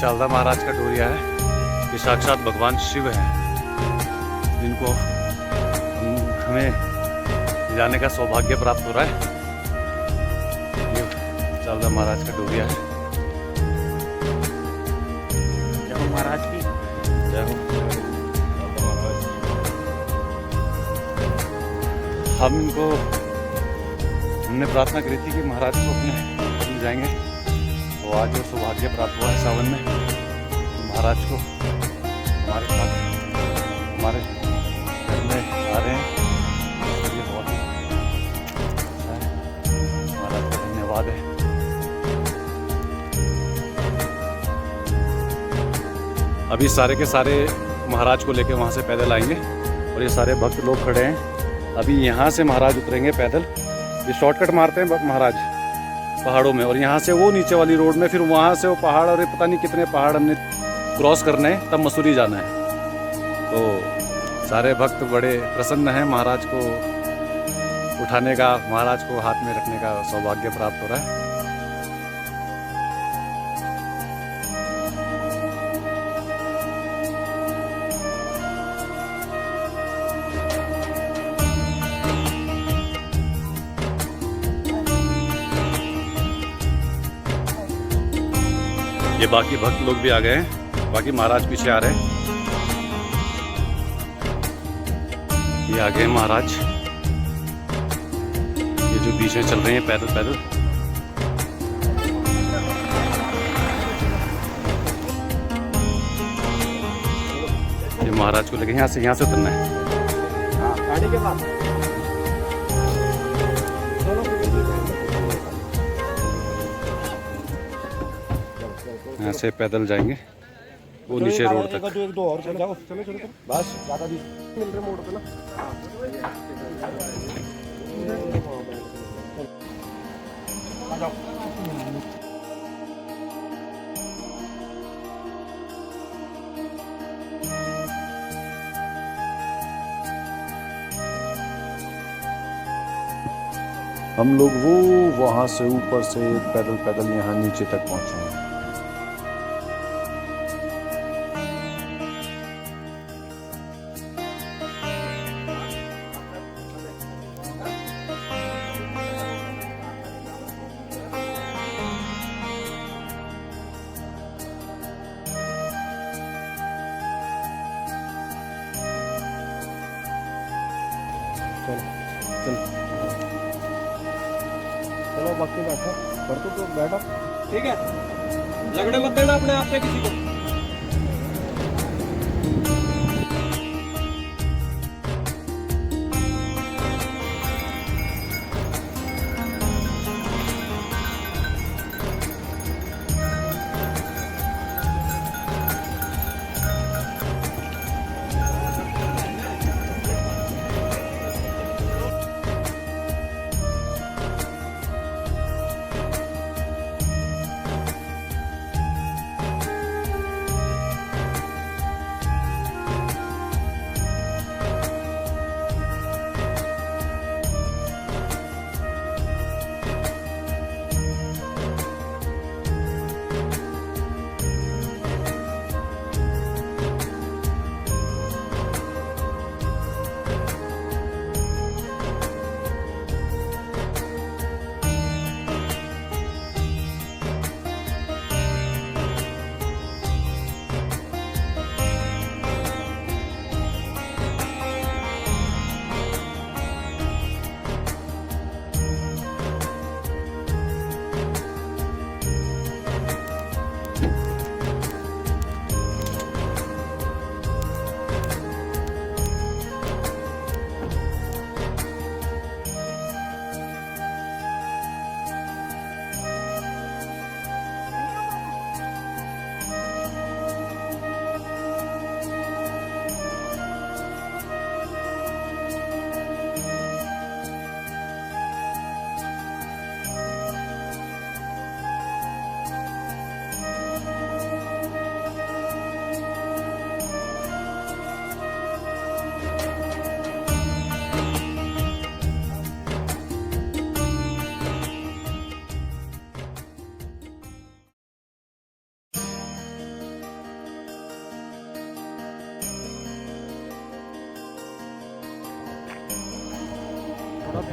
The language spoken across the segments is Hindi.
चालदा महाराज का डोरिया है। ये साक्षात भगवान शिव है, जिनको हमें जाने का सौभाग्य प्राप्त हो रहा है। ये चालदा महाराज का डोरिया है। जय हो महाराज की जय हो। हम इनको हमने प्रार्थना करी थी कि महाराज को अपने मिल जाएंगे, तो आज वो सौभाग्य प्राप्त हुआ है सावन में। तो महाराज को हमारे साथ हमारे घर में आ रहे हैं, ये बहुत अच्छा है। महाराज का धन्यवाद है। अभी सारे के सारे महाराज को लेके वहाँ से पैदल आएंगे और ये सारे भक्त लोग खड़े हैं। अभी यहाँ से महाराज उतरेंगे पैदल। ये शॉर्टकट मारते हैं महाराज पहाड़ों में, और यहाँ से वो नीचे वाली रोड में, फिर वहाँ से वो पहाड़, और ये पता नहीं कितने पहाड़ हमने क्रॉस करने हैं, तब मसूरी जाना है। तो सारे भक्त बड़े प्रसन्न हैं। महाराज को उठाने का, महाराज को हाथ में रखने का सौभाग्य प्राप्त हो रहा है। ये बाकी भक्त लोग भी आ गए हैं, बाकी महाराज पीछे आ रहे हैं। ये आ गए महाराज, ये जो बीच में चल रहे हैं पैदल पैदल। ये महाराज को लेके यहाँ से उतरना है। गाड़ी के पास यहाँ से पैदल जाएंगे वो नीचे रोड तक। एक दो और चल जाओ, चलो चलो बस, ज्यादा भी मिल रहे मोड़ पे ना। आ जाओ। हम लोग वो वहाँ से ऊपर से पैदल पैदल यहाँ नीचे तक पहुँचे हैं। चलो बाकी बैठो, पर तो बैठो, ठीक है। लगने मत देना अपने आप पे किसी को।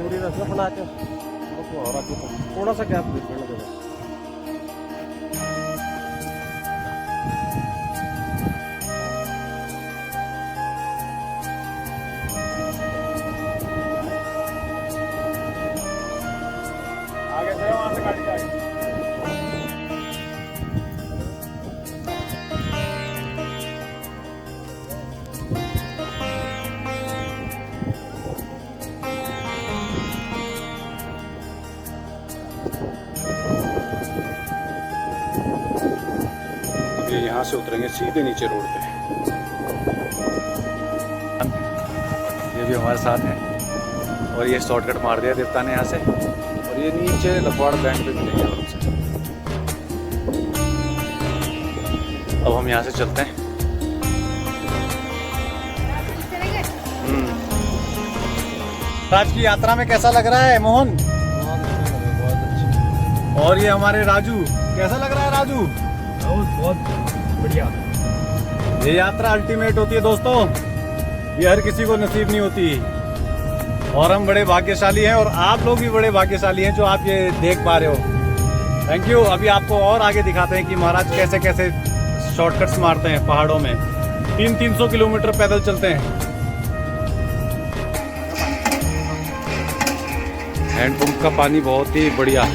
पूरी रस्ता बना के और आगे थोड़ा सा गैप दे देना जरा। आगे से वहां से गाड़ी आगे। ये यहाँ से उतरेंगे सीधे नीचे रोड पे। ये भी हमारे साथ है और ये शॉर्टकट मार दिया देवता ने यहाँ से, और ये नीचे लखवाड़ बैंड पे मिलेंगे हमसे। अब हम यहाँ से चलते हैं। आज की यात्रा में कैसा लग रहा है मोहन? बहुत अच्छा। और ये हमारे राजू, कैसा लग रहा है राजू? बहुत बढ़िया। ये यात्रा अल्टीमेट होती है दोस्तों, ये हर किसी को नसीब नहीं होती, और हम बड़े भाग्यशाली हैं और आप लोग भी बड़े भाग्यशाली हैं जो आप ये देख पा रहे हो। Thank you. अभी आपको और आगे दिखाते हैं कि महाराज कैसे कैसे शॉर्टकट्स मारते हैं पहाड़ों में। 300 किलोमीटर पैदल चलते हैं। हैंडपंप का पानी बहुत ही बढ़िया।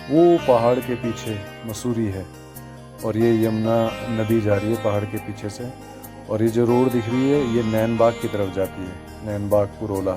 वो पहाड़ के पीछे मसूरी है और ये यमुना नदी जा रही है पहाड़ के पीछे से, और ये जो रोड दिख रही है ये नैनबाग की तरफ जाती है, नैनबाग पुरोला।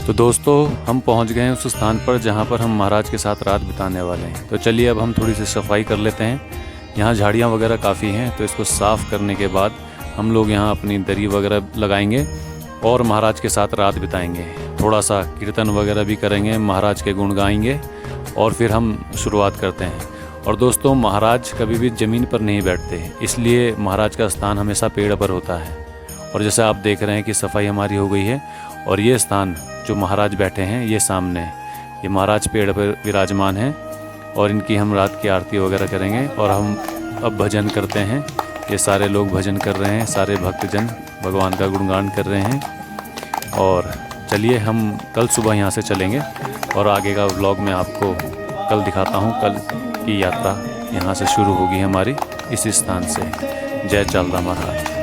तो दोस्तों हम पहुंच गए हैं उस स्थान पर जहां पर हम महाराज के साथ रात बिताने वाले हैं। तो चलिए अब हम थोड़ी सी सफाई कर लेते हैं। यहाँ झाड़ियाँ वगैरह काफ़ी हैं, तो इसको साफ़ करने के बाद हम लोग यहाँ अपनी दरी वगैरह लगाएंगे और महाराज के साथ रात बिताएंगे। थोड़ा सा कीर्तन वगैरह भी करेंगे, महाराज के गुण गाएंगे और फिर हम शुरुआत करते हैं। और दोस्तों महाराज कभी भी ज़मीन पर नहीं बैठते, इसलिए महाराज का स्थान हमेशा पेड़ पर होता है। और जैसे आप देख रहे हैं कि सफाई हमारी हो गई है और ये स्थान जो महाराज बैठे हैं ये सामने, ये महाराज पेड़ पर विराजमान हैं और इनकी हम रात की आरती वगैरह करेंगे। और हम अब भजन करते हैं, ये सारे लोग भजन कर रहे हैं, सारे भक्तजन भगवान का गुणगान कर रहे हैं। और चलिए हम कल सुबह यहाँ से चलेंगे और आगे का व्लॉग मैं आपको कल दिखाता हूँ। कल की यात्रा यहाँ से शुरू होगी हमारी इस स्थान से। जय चालदा महाराज।